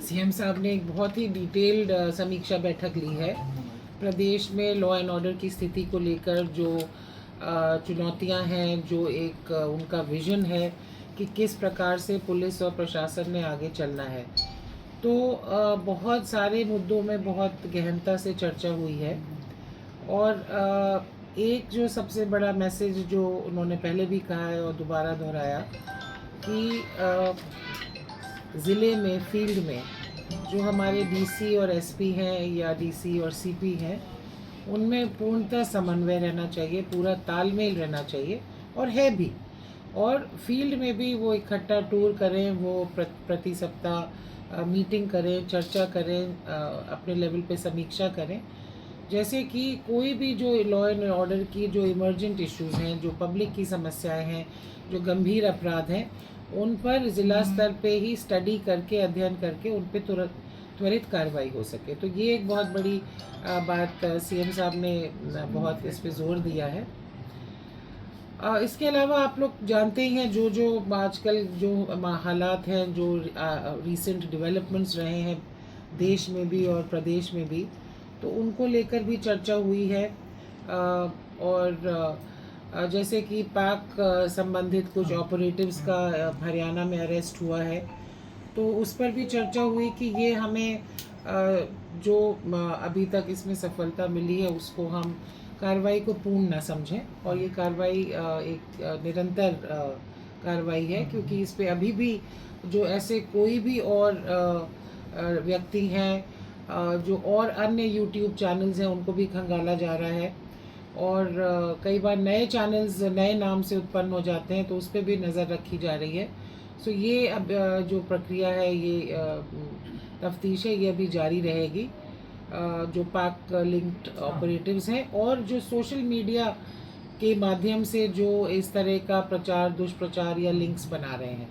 CM साहब ने एक बहुत ही डिटेल्ड समीक्षा बैठक ली है। प्रदेश में लॉ एंड ऑर्डर की स्थिति को लेकर जो चुनौतियां हैं, जो एक उनका विज़न है कि किस प्रकार से पुलिस और प्रशासन ने आगे चलना है, तो बहुत सारे मुद्दों में बहुत गहनता से चर्चा हुई है। और एक जो सबसे बड़ा मैसेज जो उन्होंने पहले भी कहा है और दोबारा दोहराया कि ज़िले में, फील्ड में जो हमारे डीसी और एसपी हैं या डीसी और सीपी हैं, उनमें पूर्णतः समन्वय रहना चाहिए, पूरा तालमेल रहना चाहिए, और है भी। और फील्ड में भी वो इकट्ठा टूर करें, वो प्रति सप्ताह मीटिंग करें, चर्चा करें, अपने लेवल पे समीक्षा करें। जैसे कि कोई भी जो लॉ एंड ऑर्डर की जो इमरजेंट इश्यूज़ हैं, जो पब्लिक की समस्याएं हैं, जो गंभीर अपराध हैं, उन पर ज़िला स्तर पे ही स्टडी करके, अध्ययन करके उन पे त्वरित कार्रवाई हो सके। तो ये एक बहुत बड़ी बात सीएम साहब ने बहुत इस पे जोर दिया है। इसके अलावा आप लोग जानते ही हैं जो आजकल जो हालात हैं, जो रीसेंट डेवलपमेंट्स रहे हैं देश में भी और प्रदेश में भी, तो उनको लेकर भी चर्चा हुई है। और जैसे कि पाक संबंधित कुछ ऑपरेटिव्स का हरियाणा में अरेस्ट हुआ है, तो उस पर भी चर्चा हुई कि ये हमें जो अभी तक इसमें सफलता मिली है उसको हम कार्रवाई को पूर्ण ना समझें, और ये कार्रवाई एक निरंतर कार्रवाई है, क्योंकि इस पे अभी भी जो ऐसे कोई भी और व्यक्ति हैं जो और अन्य यूट्यूब चैनल्स हैं, उनको भी खंगाला जा रहा है। और कई बार नए चैनल्स नए नाम से उत्पन्न हो जाते हैं, तो उस पर भी नज़र रखी जा रही है। सो ये अब जो प्रक्रिया है, ये तफ्तीश है, ये अभी जारी रहेगी। जो पाक लिंक्ड ऑपरेटिव्स हैं और जो सोशल मीडिया के माध्यम से जो इस तरह का प्रचार, दुष्प्रचार या लिंक्स बना रहे हैं,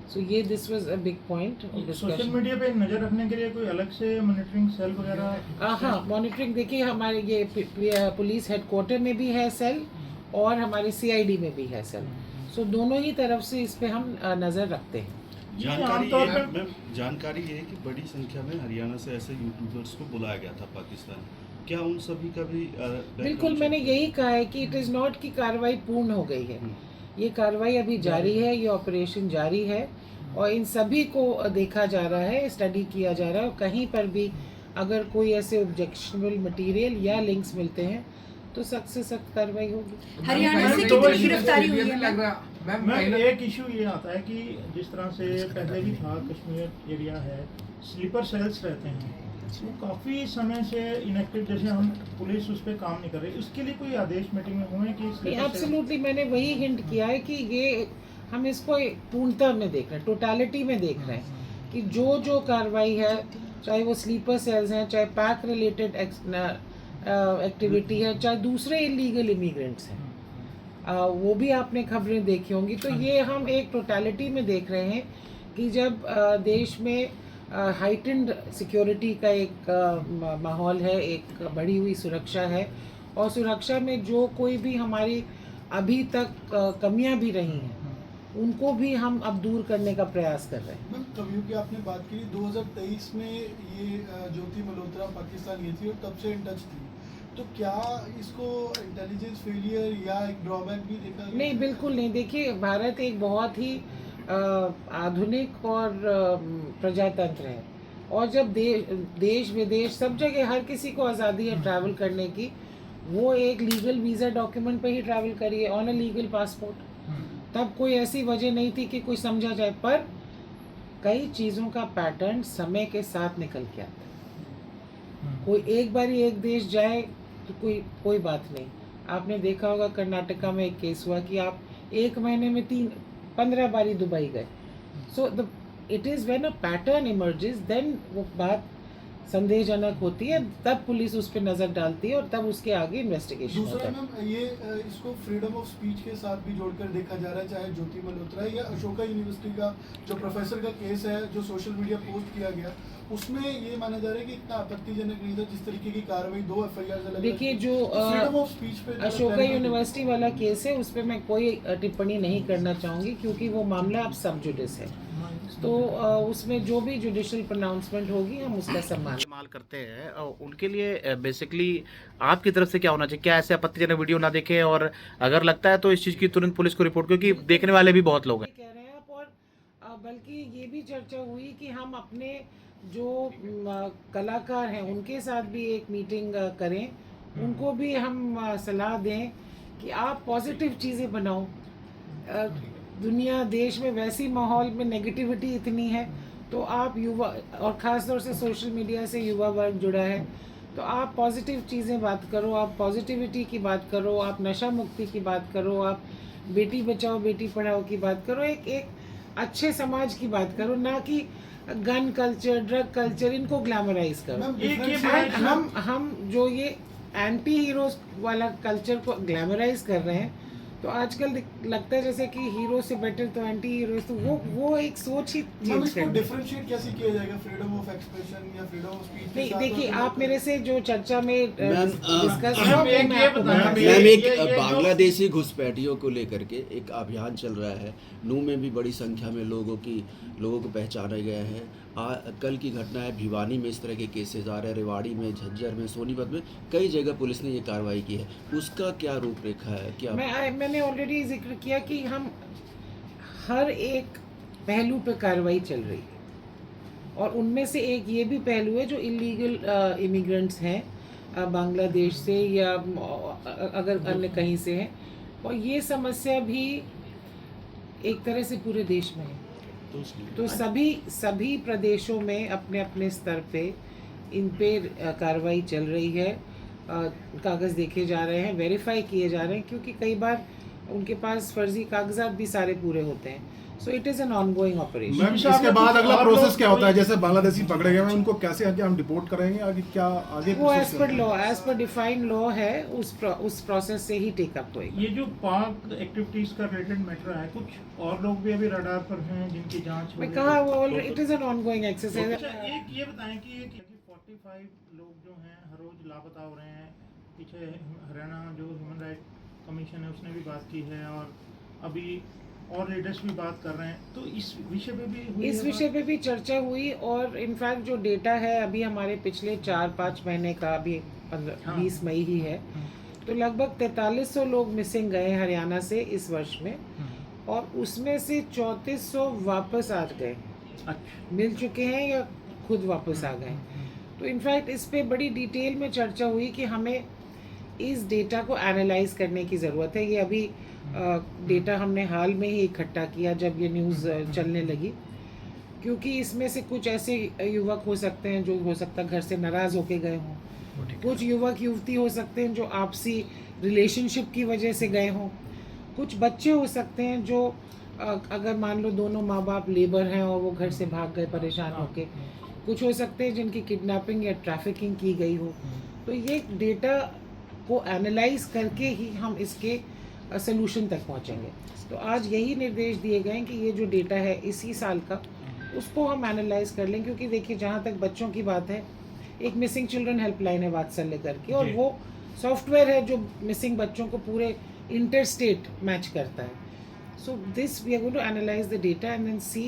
सो ये this was a big point of discussion. Social media पे नज़र रखने के लिए कोई अलग से मॉनिटरिंग सेल वगैरह? हाँ, मॉनिटरिंग देखिए, हमारे ये पुलिस हेडक्वार्टर में भी है सेल, और हमारे सीआईडी में भी है सेल। सो दोनों ही तरफ से इस पे हम नज़र रखते हैं। जानकारी ये है कि बड़ी संख्या में हरियाणा से ऐसे यूट्यूबर्स को बुलाया गया था पाकिस्तान। क्या उन सभी का भी बिल्कुल, मैंने यही कहा है कि इट इज़ नॉट कि कार्रवाई पूर्ण हो गई है, ये कार्रवाई अभी जारी है, ये ऑपरेशन जारी है, और इन सभी को देखा जा रहा है, स्टडी किया जा रहा है, और कहीं पर भी अगर कोई ऐसे ऑब्जेक्शनेबल मटेरियल या लिंक्स मिलते हैं तो सख्त से सख्त कार्रवाई होगी। हरियाणा से कितनी गिरफ्तारी हुई है? मैम, एक इशू ये आता है कि जिस तरह से पहले भी था, कश्मीर एरिया है, स्लीपर सेल्स रहते हैं, वो काफ़ी समय से इनएक्टिव, जैसे हम पुलिस उस पर काम नहीं कर रही, उसके लिए कोई आदेश मीटिंग में हुए कि? एब्सोल्युटली, मैंने वही हिंट किया है कि ये हम इसको पूर्णता में देख रहे हैं, टोटालिटी में देख रहे हैं कि जो कार्रवाई है, चाहे वो स्लीपर सेल्स हैं, चाहे पैक रिलेटेड एक्टिविटी है, चाहे दूसरे इलीगल इमिग्रेंट्स हैं, वो भी आपने खबरें देखी होंगी। तो ये हम एक टोटालिटी में देख रहे हैं कि जब देश में हाइटेंड सिक्योरिटी का एक माहौल है, एक बढ़ी हुई सुरक्षा है, और सुरक्षा में जो कोई भी हमारी अभी तक कमियां भी रही हैं, उनको भी हम अब दूर करने का प्रयास कर रहे हैं। मैम, कमियों की आपने बात की, 2023 में ये ज्योति मल्होत्रा पाकिस्तान गई थी और तब से इन टच थी, तो क्या इसको इंटेलिजेंस फेलियर या एक ड्रॉबैक भी देखा गया? नहीं, बिल्कुल नहीं। देखिए, भारत एक बहुत ही आधुनिक और प्रजातंत्र है, और जब देश विदेश सब जगह हर किसी को आज़ादी है ट्रैवल करने की। वो एक लीगल वीज़ा डॉक्यूमेंट पे ही ट्रैवल करिए, ऑन अ लीगल पासपोर्ट, तब कोई ऐसी वजह नहीं थी कि कोई समझा जाए। पर कई चीज़ों का पैटर्न समय के साथ निकल के आता है। कोई एक बार ही एक देश जाए तो कोई बात नहीं। आपने देखा होगा कर्नाटका में एक केस हुआ कि आप एक महीने में 15 बारी दुबई गए। So it is when a pattern emerges, then वो बात संदेहजनक होती है, तब पुलिस उस पर नज़र डालती है और तब उसके आगे इन्वेस्टिगेशन होता है। दूसरा मैम, ये इसको फ्रीडम ऑफ स्पीच के साथ भी जोड़कर देखा जा रहा है, चाहे ज्योति मल्होत्रा या अशोका यूनिवर्सिटी का जो प्रोफेसर का केस है, जो सोशल मीडिया पोस्ट किया गया, उसमें ये माना जा रहा है कि इतना आपत्तिजनक नहीं था जिस तरीके की कार्रवाई 2 FIR देखिए, जो फ्रीडम ऑफ स्पीच पे अशोका यूनिवर्सिटी वाला केस है, उस पर मैं कोई टिप्पणी नहीं करना चाहूँगी, क्योंकि वो मामला अब सब जुडिस है। तो उसमें जो भी जुडिशियल प्रोनाउंसमेंट होगी हम उसका सम्मान इस्तेमाल करते हैं उनके लिए बेसिकली आपकी तरफ से क्या होना चाहिए? क्या ऐसे आपत्तिजनक वीडियो ना देखें, और अगर लगता है तो इस चीज़ की तुरंत पुलिस को रिपोर्ट, क्योंकि देखने वाले भी बहुत लोग हैं। कह रहे हैं आप। और बल्कि ये भी चर्चा हुई कि हम अपने जो कलाकार हैं उनके साथ भी एक मीटिंग करें, उनको भी हम सलाह दें कि आप पॉजिटिव चीज़ें बनाओ। दुनिया देश में वैसी माहौल में नेगेटिविटी इतनी है, तो आप युवा, और ख़ास तौर से सोशल मीडिया से युवा वर्ग जुड़ा है, तो आप पॉजिटिव चीज़ें बात करो, आप पॉजिटिविटी की बात करो, आप नशा मुक्ति की बात करो, आप बेटी बचाओ बेटी पढ़ाओ की बात करो, एक अच्छे समाज की बात करो, ना कि गन कल्चर, ड्रग कल्चर, इनको ग्लैमराइज करो। मैम, एक ये different- हम जो ये एंटी हीरोज वाला कल्चर को ग्लैमराइज कर रहे हैं, तो आजकल लगता है जैसे कि हीरो से बेटर तो एंटी हीरो, तो वो एक सोच ही मैम, चेंज इसको करनी है। डिफरेंशिएट कैसे किया जाएगा फ्रीडम ऑफ एक्सप्रेशन या फ्रीडम ऑफ स्पीच के नहीं, साथ? देखिए, और आप मेरे से जो चर्चा में डिस्कस मैम, हुआ, एक मैं ये आपको बताएं, बता मैम, दूं। ये- मैम, एक ये जो- बांग्लादेशी घुसपैठियों को लेकर के एक अभियान चल रहा है। नू में भी बड़ी संख्या में लोगों को पहचाने गए हैं। कल की घटना है, भिवानी में इस तरह के केसेस आ रहे हैं, रेवाड़ी में, झज्जर में, सोनीपत में, कई जगह पुलिस ने ये कार्रवाई की है। उसका क्या रूपरेखा है? क्या मैंने ऑलरेडी जिक्र किया कि हम हर एक पहलू पे कार्रवाई चल रही है, और उनमें से एक ये भी पहलू है जो इलीगल इमिग्रेंट्स हैं बांग्लादेश से या अगर अन्य कहीं से हैं, और ये समस्या भी एक तरह से पूरे देश में है। तो सभी प्रदेशों में अपने अपने स्तर पे इन पे कार्रवाई चल रही है। कागज़ देखे जा रहे हैं, वेरीफाई किए जा रहे हैं, क्योंकि कई बार उनके पास फर्जी कागजात भी सारे पूरे होते हैं। सो it is an ongoing operation. Ma'am, इसके बाद अगला प्रोसेस क्या होता है? जैसे बांग्लादेशी पकड़े गए हैं, उनको कैसे आगे हम डिपोर्ट करेंगे? आगे क्या आगे वो process एज पर डिफाइंड लॉ है, उस प्रोसेस से ही टेकअप होएगा। ये जो पाक एक्टिविटीज का रिलेटेड मैटर है, कुछ और लोग भी अभी रडार पर हैं जिनकी जांच हो मैं रही कहा है। वो it is an ongoing exercise. अच्छा, एक ये बताएं कि 45 लोग जो हैं हर रोज लापता हो रहे हैं। पीछे हरियाणा जो ह्यूमन राइट कमीशन है उसने भी बात की है, और अभी और लीडर्स भी बात कर रहे हैं, तो इस विषय पे भी हुई इस है विषय बात? पे भी चर्चा हुई, और इनफैक्ट जो डेटा है अभी हमारे पिछले 4-5 महीने का, अभी 20 मई ही है, तो लगभग 4300 लोग मिसिंग गए हरियाणा से इस वर्ष में, और उसमें से 3400 वापस आ गए, अच्छा। मिल चुके हैं या खुद वापस आ गए। तो इनफैक्ट इस पे बड़ी डिटेल में चर्चा हुई कि हमें इस डेटा को एनालाइज करने की ज़रूरत है। ये अभी डेटा हमने हाल में ही इकट्ठा किया जब ये न्यूज़ चलने लगी, क्योंकि इसमें से कुछ ऐसे युवक हो सकते हैं जो हो सकता है घर से नाराज़ होके गए हों, कुछ युवक युवती हो सकते हैं जो आपसी रिलेशनशिप की वजह से गए हों, कुछ बच्चे हो सकते हैं जो अगर मान लो दोनों माँ बाप लेबर हैं और वो घर से भाग गए परेशान होके, कुछ हो सकते हैं जिनकी किडनैपिंग या ट्रैफिकिंग की गई हो। तो ये डेटा को एनालाइज करके ही हम इसके सलूशन तक पहुंचेंगे। तो आज यही निर्देश दिए गए हैं कि ये जो डेटा है इसी साल का, उसको हम एनालाइज कर लें, क्योंकि देखिए जहाँ तक बच्चों की बात है, एक मिसिंग चिल्ड्रन हेल्पलाइन है वात्सल्य करके, और वो सॉफ्टवेयर है जो मिसिंग बच्चों को पूरे इंटर स्टेट मैच करता है। So this we are going to analyse the data and then see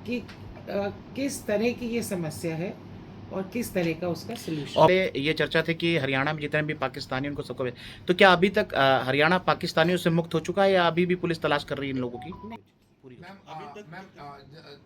कि किस तरह की ये समस्या है और किस तरह का उसका सोल्यूशन। और ये चर्चा थी कि हरियाणा में जितने भी पाकिस्तानी उनको सबको, तो क्या अभी तक हरियाणा पाकिस्तानियों से मुक्त हो चुका है, या अभी भी पुलिस तलाश कर रही है इन लोगों की?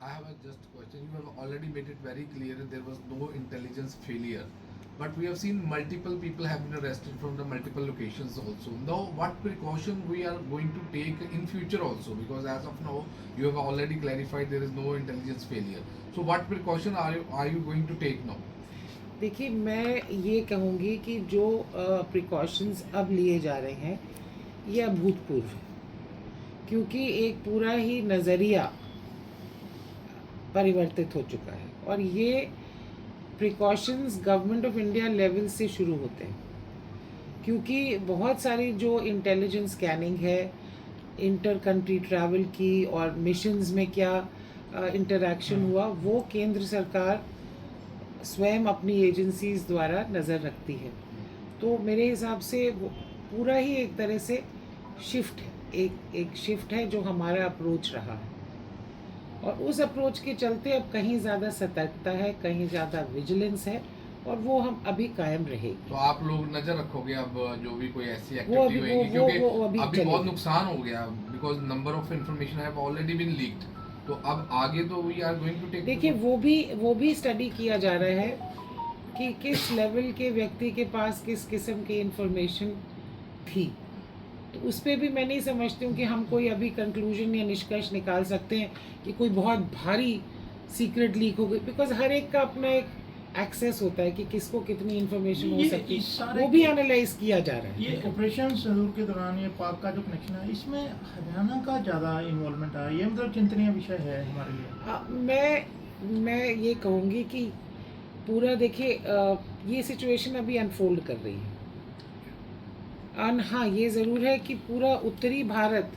I have just a question. You have already made it very clear that there was no intelligence failure, but we have seen multiple people have been arrested from the multiple locations also. Now, what precaution we are going to take in future also? Because as of now, you have already clarified there is no intelligence failure. So, what precaution are you going to take now? देखिए, मैं ये कहूँगी कि जो precautions अब लिए जा रहे हैं ये अभूतपूर्व है, क्योंकि एक पूरा ही नज़रिया परिवर्तित हो चुका है, और ये precautions government of India level से शुरू होते हैं, क्योंकि बहुत सारी जो इंटेलिजेंस स्कैनिंग है, इंटर कंट्री ट्रैवल की और मिशंस में क्या इंटरैक्शन हुआ, वो केंद्र सरकार स्वयं अपनी एजेंसीज द्वारा नज़र रखती है। तो मेरे हिसाब से वो पूरा ही एक तरह से शिफ्ट है, एक शिफ्ट है जो हमारा अप्रोच रहा है, और उस अप्रोच के चलते अब कहीं ज़्यादा सतर्कता है, कहीं ज़्यादा विजिलेंस है, और वो हम अभी कायम रहेगी। तो आप लोग नजर रखोगे अब जो भी कोई ऐसी वो एक्टिविटी अभी- होगी, वो- क्योंकि वो अभी अभी चलेगी। बहुत नुकसान हो गया because number of information have already been leaked, तो अब आगे तो we are going to take. देखिए वो भी स्टडी किया जा रहा है कि किस लेवल के व्यक्ति के पास किस किस्म की इंफॉर्मेशन थी। तो उस पर भी मैं नहीं समझती हूँ कि हम कोई अभी कंक्लूजन या निष्कर्ष निकाल सकते हैं कि कोई बहुत भारी सीक्रेट लीक हो गई, बिकॉज हर एक का अपना एक एक्सेस होता है कि किसको कितनी इंफॉर्मेशन हो ये सकती इस है, सारे वो भी के- एनालाइज किया जा रहा है। ये ऑपरेशन सहूर के दौरान ये पाक का जो कनेक्शन है, इसमें हरियाणा का ज़्यादा इन्वॉल्वमेंट है, ये मतलब चिंतनीय विषय है हमारे लिए। मैं ये कहूँगी कि पूरा देखिए ये सिचुएशन अभी अनफोल्ड कर रही है। हाँ, ये ज़रूर है कि पूरा उत्तरी भारत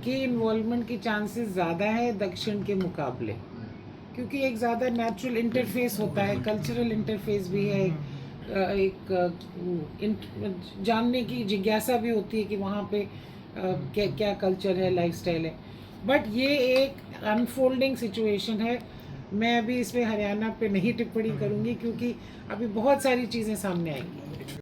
के इन्वॉल्वमेंट के चांसेस ज़्यादा है दक्षिण के मुकाबले, क्योंकि एक ज़्यादा नेचुरल इंटरफेस होता है, कल्चरल इंटरफेस भी है, जानने की जिज्ञासा भी होती है कि वहाँ पे क्या क्या कल्चर है, लाइफस्टाइल है। बट ये एक अनफोल्डिंग सिचुएशन है। मैं अभी इसमें हरियाणा पे नहीं टिप्पणी करूँगी, क्योंकि अभी बहुत सारी चीज़ें सामने आएंगी।